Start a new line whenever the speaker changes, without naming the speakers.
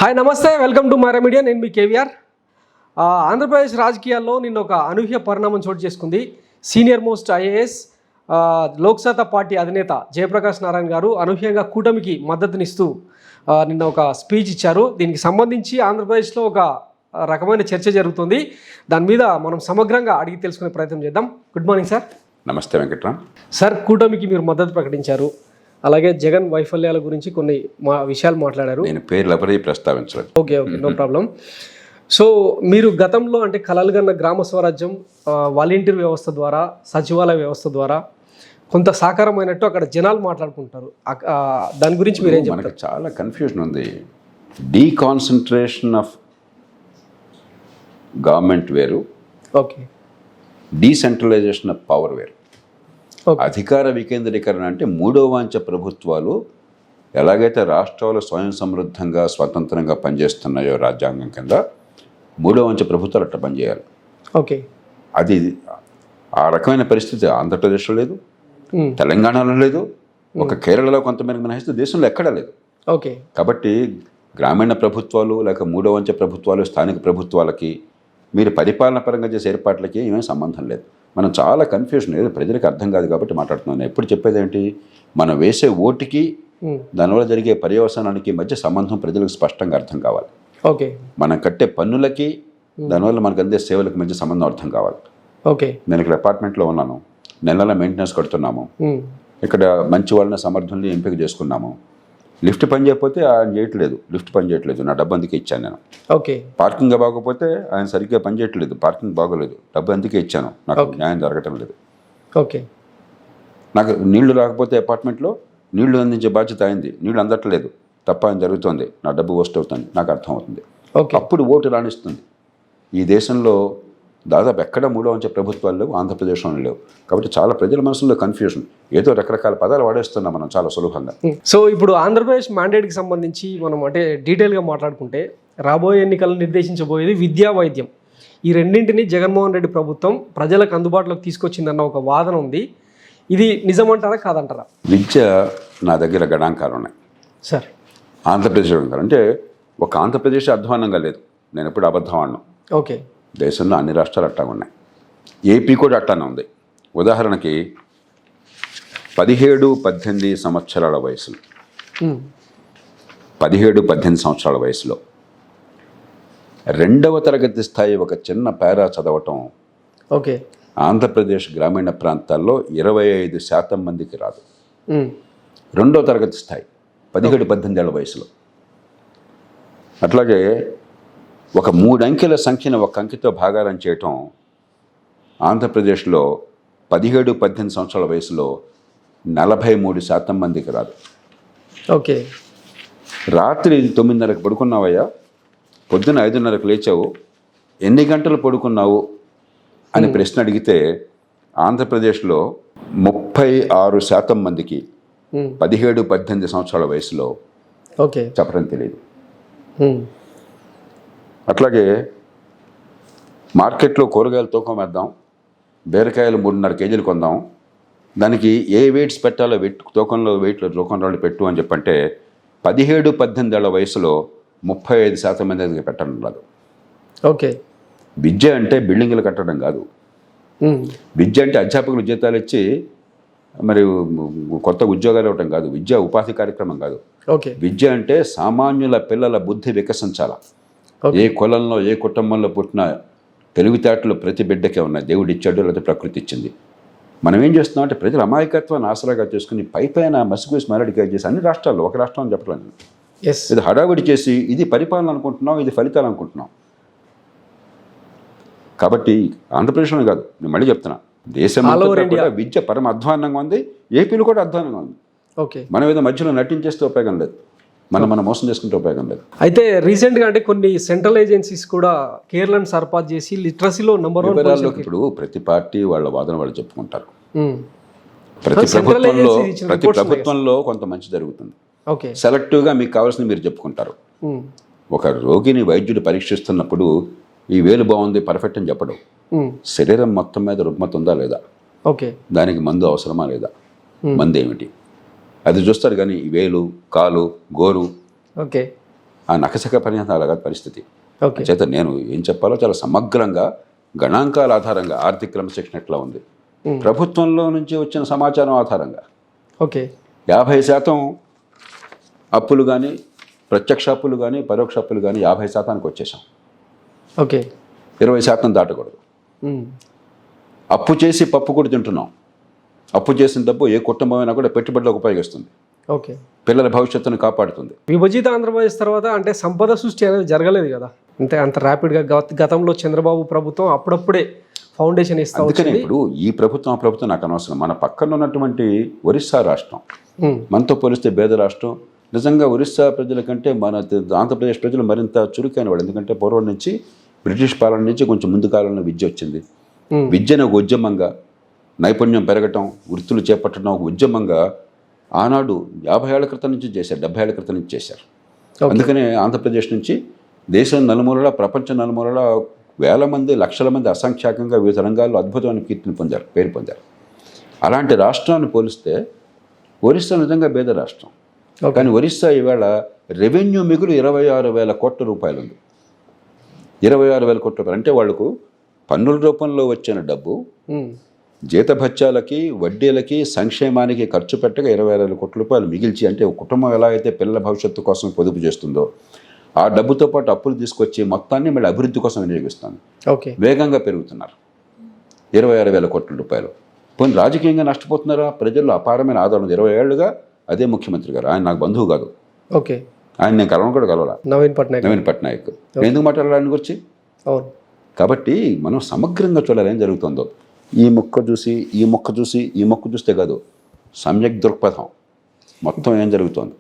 Hi నమస్తే, welcome to Mara media. నేను మీ కేవీఆర్. ఆంధ్రప్రదేశ్ రాజకీయాల్లో నిన్న ఒక అనూహ్య పరిణామం చోటు చేసుకుంది. Senior most IAS Loksatta party అధినేత జయప్రకాష్ నారాయణ గారు అనూహ్యంగా కూటమికి మద్దతునిస్తూ నిన్న ఒక స్పీచ్ ఇచ్చారు. దీనికి సంబంధించి ఆంధ్రప్రదేశ్లో ఒక రకమైన చర్చ జరుగుతుంది. దాని మీద మనం సమగ్రంగా అడిగి తెలుసుకునే ప్రయత్నం చేద్దాం. Good morning sir.
నమస్తే వెంకట్రామ్.
సార్, కూటమికి మీరు మద్దతు ప్రకటించారు. అలాగే జగన్ వైఫల్యాల గురించి కొన్ని విషయాలు మాట్లాడారు.
నేను పేర్లు ఎవరి ప్రస్తావించలేదు.
Okay, no problem. సో మీరు గతంలో అంటే కలలుగన్న గ్రామ స్వరాజ్యం వాలంటీర్ వ్యవస్థ ద్వారా, సచివాలయ వ్యవస్థ ద్వారా కొంత సాకారమైనట్టు అక్కడ జనాలు మాట్లాడుకుంటారు. దాని గురించి మీరేం చెప్తారు?
మనకు చాలా కన్ఫ్యూజన్ ఉంది. డీకాన్సన్ట్రేషన్ ఆఫ్ గవర్నమెంట్ వేరు,
ఓకే,
డీసెంట్రలైజేషన్ ఆఫ్ పవర్ వేరు. అధికార వికేంద్రీకరణ అంటే మూడో వాంఛ ప్రభుత్వాలు ఎలాగైతే రాష్ట్రాలు స్వయం సమృద్ధంగా స్వతంత్రంగా పనిచేస్తున్నాయో రాజ్యాంగం కింద, మూడో వాంఛ ప్రభుత్వాలు అట్లా పనిచేయాలి.
ఓకే,
అది ఆ రకమైన పరిస్థితి ఆంధ్రప్రదేశ్లో లేదు, తెలంగాణలో లేదు, ఒక కేరళలో కొంతమేరకు మినహాయిస్తే దేశంలో ఎక్కడా లేదు.
ఓకే,
కాబట్టి గ్రామీణ ప్రభుత్వాలు లేక మూడో వంచ ప్రభుత్వాలు స్థానిక ప్రభుత్వాలకి మీరు పరిపాలన పరంగా చేసే ఏర్పాట్లకి ఏమీ సంబంధం లేదు. మనం చాలా కన్ఫ్యూజన్, ఏదో ప్రజలకు అర్థం కాదు కాబట్టి మాట్లాడుతున్నాను. ఎప్పుడు చెప్పేది ఏంటి, మనం వేసే ఓటుకి దానివల్ల జరిగే పర్యవసానానికి మధ్య సంబంధం ప్రజలకు స్పష్టంగా అర్థం కావాలి.
ఓకే,
మనం కట్టే పన్నులకి దానివల్ల మనకు అందే సేవలకు మధ్య సంబంధం అర్థం కావాలి.
ఓకే,
నేను ఇక్కడ అపార్ట్మెంట్లో ఉన్నాను, నెల మెయింటెనెన్స్ కడుతున్నాము, ఇక్కడ మంచి వాళ్ళని సమర్థుల్ని ఎంపిక చేసుకున్నాము. లిఫ్ట్ పని చేయకపోతే ఆయన చేయట్లేదు, లిఫ్ట్ పని చేయట్లేదు, నా డబ్బు అందుకే ఇచ్చాను నేను.
ఓకే,
పార్కింగ్ బాగోకపోతే ఆయన సరిగ్గా పని చేయట్లేదు, పార్కింగ్ బాగోలేదు, డబ్బు అందుకే ఇచ్చాను, నాకు న్యాయం జరగటం లేదు.
ఓకే,
నాకు నీళ్లు రాకపోతే అపార్ట్మెంట్లో నీళ్లు అందించే బాధ్యత అయింది, నీళ్లు అందట్లేదు, తప్ప ఆయన జరుగుతుంది, నా డబ్బు వేస్ట్ అవుతుంది, నాకు అర్థం అవుతుంది. అప్పుడు ఓటు రాణిస్తుంది. ఈ దేశంలో దాదాపు ఎక్కడ మూడో వంచ ప్రభుత్వాలు లేవు, ఆంధ్రప్రదేశ్లో లేవు. కాబట్టి చాలా ప్రజల మనసులో కన్ఫ్యూజన్, ఏదో రకరకాల పదాలు వాడేస్తున్నాం మనం చాలా సులభంగా.
సో ఇప్పుడు ఆంధ్రప్రదేశ్ మ్యాండేట్కి సంబంధించి మనం అంటే డీటెయిల్గా మాట్లాడుకుంటే, రాబోయే ఎన్నికలను నిర్దేశించబోయేది విద్యా, వైద్యం. ఈ రెండింటిని జగన్మోహన్ రెడ్డి ప్రభుత్వం ప్రజలకు అందుబాటులోకి తీసుకొచ్చిందన్న ఒక వాదన ఉంది. ఇది నిజమంటారా కాదంటారా?
విద్య నా దగ్గర గణాంకాలు ఉన్నాయి
సార్.
ఆంధ్రప్రదేశ్ గణాంకాలు అంటే ఒక ఆంధ్రప్రదేశ్ అధ్వానంగా లేదు, నేను ఎప్పుడు అబద్ధం ఆడను.
ఓకే,
దేశంలో అన్ని రాష్ట్రాలు అట్టా ఉన్నాయి, ఏపీ కూడా అట్టానే ఉంది. ఉదాహరణకి 17-18 సంవత్సరాల వయసులో 17-18 సంవత్సరాల వయసులో 2వ తరగతి స్థాయి ఒక చిన్న పారా చదవటం
ఓకే,
ఆంధ్రప్రదేశ్ గ్రామీణ ప్రాంతాల్లో 25% మందికి రాదు. 2వ తరగతి స్థాయి 17-18 ఏళ్ల వయసులో. అట్లాగే ఒక 3 అంకెల సంఖ్యను ఒక అంకెతో భాగాలను చేయటం ఆంధ్రప్రదేశ్లో 17-18 సంవత్సరాల వయసులో 43% మందికి రాదు.
ఓకే,
రాత్రి 9:30కి పడుకున్నావయ్యా, పొద్దున్న 5:30కి లేచావు, ఎన్ని గంటలు పడుకున్నావు అని ప్రశ్న అడిగితే ఆంధ్రప్రదేశ్లో 36% మందికి 17-18 సంవత్సరాల వయసులో
ఓకే
చెప్పడం తెలియదు. అట్లాగే మార్కెట్లో కూరగాయలు తూకం వేద్దాం, బీరకాయలు 3.5 కేజీలు కొందాం, దానికి ఏ వెయిట్స్ పెట్టాలో తూకంలో రాళ్ళు పెట్టు అని చెప్పంటే 17-18 ఏళ్ల వయసులో 35% మంది పెట్టడం రాదు.
ఓకే,
విద్య అంటే బిల్డింగ్లు కట్టడం కాదు. విద్య అంటే అధ్యాపకులు జీతాలు ఇచ్చి మరి కొత్త ఉద్యోగాలు ఇవ్వటం కాదు. విద్య ఉపాధి కార్యక్రమం కాదు.
ఓకే,
విద్య అంటే సామాన్యుల పిల్లల బుద్ధి వికసించాల. ఏ కులంలో ఏ కుటుంబంలో పుట్టిన తెలివితేటలు ప్రతి బిడ్డకే ఉన్నాయి, దేవుడు ఇచ్చాడు లేదా ప్రకృతి ఇచ్చింది. మనం ఏం చేస్తున్నాం అంటే ప్రజల అమాయకత్వాన్ని ఆసరాగా చేసుకుని పైపైన మసిగూసి మరడికాయ చేసి అన్ని రాష్ట్రాల్లో, ఒక రాష్ట్రం అని చెప్పలేదు, ఇది హడావిడి చేసి ఇది పరిపాలన అనుకుంటున్నాం, ఇది ఫలితాలు అనుకుంటున్నాం. కాబట్టి ఆంధ్రప్రదేశ్లో కాదు, నేను మళ్ళీ చెప్తున్నా, దేశంలో కూడా విద్య పరమ అధ్వానంగా ఉంది, ఏపీలో కూడా అధ్వానంగా ఉంది.
ఓకే,
మనం ఏదో మధ్యలో నటించేస్తే ఉపయోగం లేదు, మనం మోసం చేసుకుంటే ఉపయోగం లేదు.
అయితే రీసెంట్గా అంటే కొన్ని సెంట్రల్ ఏజెన్సీస్ కూడా కేరళను సర్పాస్ చేసి లిటరసీలో నెంబర్ 1.
ఇప్పుడు ప్రతి పార్టీ వాళ్ళ వాదన వాళ్ళు చెప్పుకుంటారు. ప్రతి ప్రభుత్వంలో కొంత మంచి జరుగుతుంది.
ఓకే,
సెలెక్టివ్గా మీకు కావాల్సింది మీరు చెప్పుకుంటారు. ఒక రోగిని వైద్యుడు పరీక్షిస్తున్నప్పుడు ఈ వేలు బాగుంది పర్ఫెక్ట్ అని చెప్పడం, శరీరం మొత్తం మీద రుగ్మత ఉందా లేదా,
ఓకే,
దానికి మందు అవసరమా లేదా, మందు ఏమిటి, అది చూస్తారు. కానీ వేలు, కాలు, గోరు,
ఓకే,
ఆ నకసక పరిణామం అలాగా పరిస్థితి.
ఓకే.
చేత నేను ఏం చెప్పాలో చాలా సమగ్రంగా గణాంకాల ఆధారంగా ఆర్థిక క్రమశిక్షణ ఎట్లా ఉంది, ప్రభుత్వంలో నుంచి వచ్చిన సమాచారం ఆధారంగా
ఓకే.
50% అప్పులు కానీ ప్రత్యక్ష అప్పులు కానీ పరోక్ష అప్పులు కానీ 50%కి వచ్చేసాం.
ఓకే.
20% దాటకూడదు. అప్పు చేసి పప్పు కూడా తింటున్నాం. అప్పు చేసిన డబ్బు ఏ కుటుంబమైనా కూడా పెట్టుబడిలోకి ఉపయోగిస్తుంది,
ఓకే.
పిల్లల భవిష్యత్తును కాపాడుతుంది.
విభజిత ఆంధ్రప్రదేశ్ తర్వాత అంటే సంపద సృష్టి అనేది జరగలేదు కదా అంత ర్యాపిడ్గా. గతంలో చంద్రబాబు ప్రభుత్వం అప్పుడప్పుడే ఫౌండేషన్ ఇస్తా
అందుకనే
వచ్చింది.
ఇప్పుడు ఈ ప్రభుత్వం ఆ ప్రభుత్వం నాకు అనవసరం. మన పక్కన ఉన్నటువంటి ఒరిస్సా రాష్ట్రం మనతో పోలిస్తే పేద రాష్ట్రం. నిజంగా ఒరిస్సా ప్రజల కంటే మన ఆంధ్రప్రదేశ్ ప్రజలు మరింత చురుకైన వాళ్ళు. ఎందుకంటే పూర్వం నుంచి బ్రిటిష్ పాలన నుంచి కొంచెం ముందు కాలంలో విద్య వచ్చింది. విద్యను ఒక ఉద్యమంగా, నైపుణ్యం పెరగటం, వృత్తులు చేపట్టడం ఒక ఉద్యమంగా ఆనాడు 50 ఏళ్ల క్రితం నుంచి చేశారు, 70 ఏళ్ల క్రితం నుంచి చేశారు. అందుకనే ఆంధ్రప్రదేశ్ నుంచి దేశం నలుమూలలా, ప్రపంచం నలుమూలలా వేల మంది, లక్షల మంది అసంఖ్యాకంగా వివిధ రంగాల్లో అద్భుతమైన కీర్తిని పొందారు, పేరు పొందారు. అలాంటి రాష్ట్రాన్ని పోలిస్తే ఒరిస్సా నిజంగా పేద రాష్ట్రం. కానీ ఒరిస్సా ఈవేళ రెవెన్యూ మిగులు 26,000 కోట్ల రూపాయలు ఉంది. 26,000 కోట్ల రూపాయలు అంటే వాళ్లకు పన్నుల రూపంలో వచ్చిన డబ్బు జీతభత్యాలకి, వడ్డీలకి, సంక్షేమానికి ఖర్చు పెట్టగా 26,000 కోట్ల రూపాయలు మిగిల్చి, అంటే ఒక కుటుంబం ఎలా అయితే పిల్లల భవిష్యత్తు కోసం పొదుపు చేస్తుందో ఆ డబ్బుతో పాటు అప్పులు తీసుకొచ్చి మొత్తాన్ని మళ్ళీ అభివృద్ధి కోసం వినియోగిస్తాను.
ఓకే.
వేగంగా పెరుగుతున్నారు. 26,000 కోట్ల రూపాయలు. పోనీ రాజకీయంగా నష్టపోతున్నారా? ప్రజల్లో అపారమైన ఆదరణ ఉంది. 20 ఏళ్లుగా అదే ముఖ్యమంత్రి గారు. ఆయన నాకు బంధువు కాదు.
ఓకే.
ఆయన నేను కలవడం కూడా కలవాల.
నవీన్ పట్నాయక్
ఎందుకు మాట్లాడాలి ఆయన గురించి?
అవును.
కాబట్టి మనం సమగ్రంగా చూడాలి ఏం జరుగుతుందో. ఈ మొక్క చూసి ఈ మొక్క చూస్తే కాదు, సమ్యక్ దృక్పథం మొత్తం ఏం జరుగుతోంది.